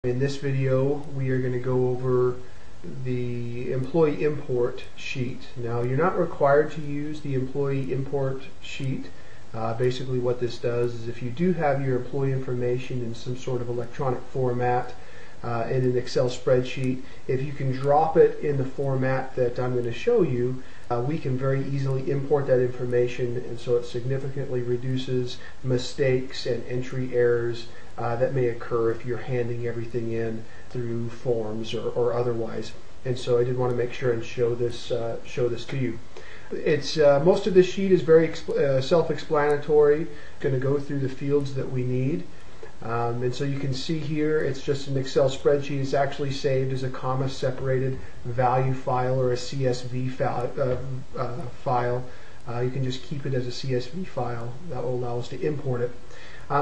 In this video, we are going to go over the employee import sheet. Now, you're not required to use the employee import sheet. Basically what this does is if you do have your employee information in some sort of electronic format in an Excel spreadsheet, if you can drop it in the format that I'm going to show you, we can very easily import that information, and so it significantly reduces mistakes and entry errors that may occur if you're handing everything in through forms or otherwise. And so I did want to make sure and show this to you. It's most of the sheet is very self-explanatory. Going to go through the fields that we need. And so you can see here it's just an Excel spreadsheet. It's actually saved as a comma-separated value file or a CSV file. You can just keep it as a CSV file. That will allow us to import it.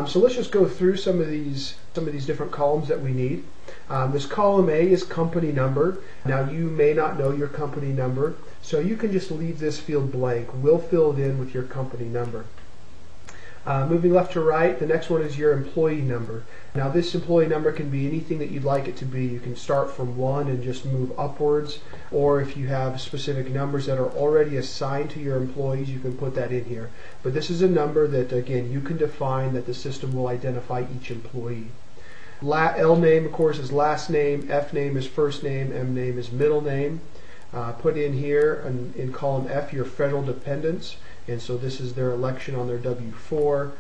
So let's just go through some of these different columns that we need. This column A is company number. Now you may not know your company number, so you can just leave this field blank. We'll fill it in with your company number. Moving left to right, the next one is your employee number. Now this employee number can be anything that you'd like it to be. You can start from 1 and just move upwards, or if you have specific numbers that are already assigned to your employees, you can put that in here. But this is a number that, again, you can define, that the system will identify each employee. L name, of course, is last name, F name is first name, M name is middle name. Put in here in column F your federal dependents, and so this is their election on their W-4.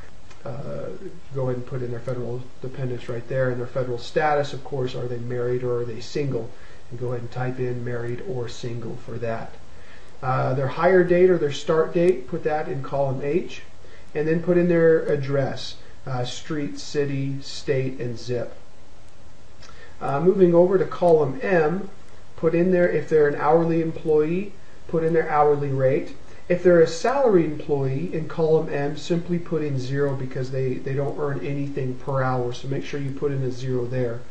Go ahead and put in their federal dependents right there, and their federal status, of course, are they married or are they single, and go ahead and type in married or single for that. Their hire date or their start date, put that in column H, and then put in their address, street, city, state, and zip. Moving over to column M, put in there, if they're an hourly employee, put in their hourly rate. If they're a salaried employee, in column M, simply put in 0 because they don't earn anything per hour, so make sure you put in a 0 there.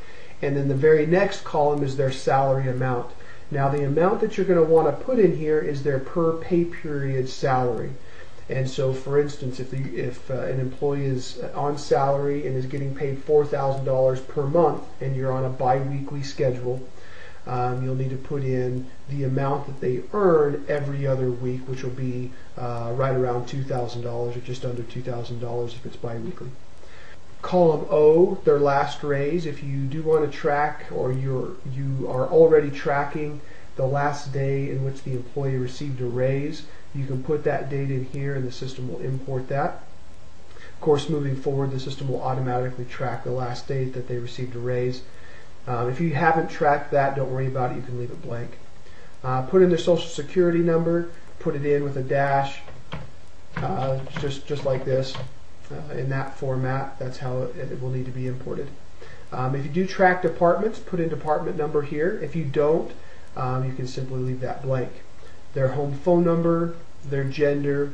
And then the very next column is their salary amount. Now the amount that you're going to want to put in here is their per pay period salary. And so, for instance, if an employee is on salary and is getting paid $4,000 per month and you're on a bi-weekly schedule, you'll need to put in the amount that they earn every other week, which will be right around $2,000 or just under $2,000 if it's bi-weekly. Column O, their last raise. If you do want to track, or you are already tracking the last day in which the employee received a raise, you can put that date in here and the system will import that. Of course, moving forward, the system will automatically track the last date that they received a raise. If you haven't tracked that, don't worry about it. You can leave it blank. Put in their social security number, put it in with a dash, just like this, in that format. That's how it will need to be imported. If you do track departments, put in department number here. If you don't, you can simply leave that blank. Their home phone number, their gender,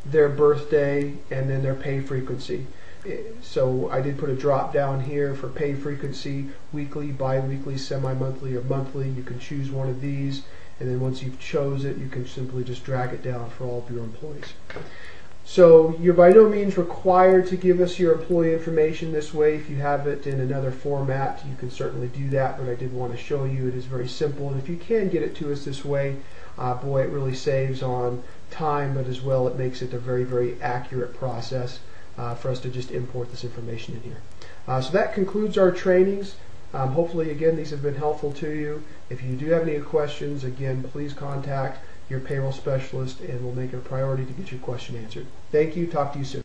their birthday, and then their pay frequency. So I did put a drop down here for pay frequency: weekly, bi-weekly, semi-monthly, or monthly. You can choose one of these, and then once you've chose it, you can simply just drag it down for all of your employees. So you're by no means required to give us your employee information this way. If you have it in another format, you can certainly do that, but I did want to show you it is very simple. And if you can get it to us this way, boy, it really saves on time, but as well it makes it a very, very accurate process for us to just import this information in here. So that concludes our trainings. Hopefully, again, these have been helpful to you. If you do have any questions, again, please contact your payroll specialist, and we'll make it a priority to get your question answered. Thank you. Talk to you soon.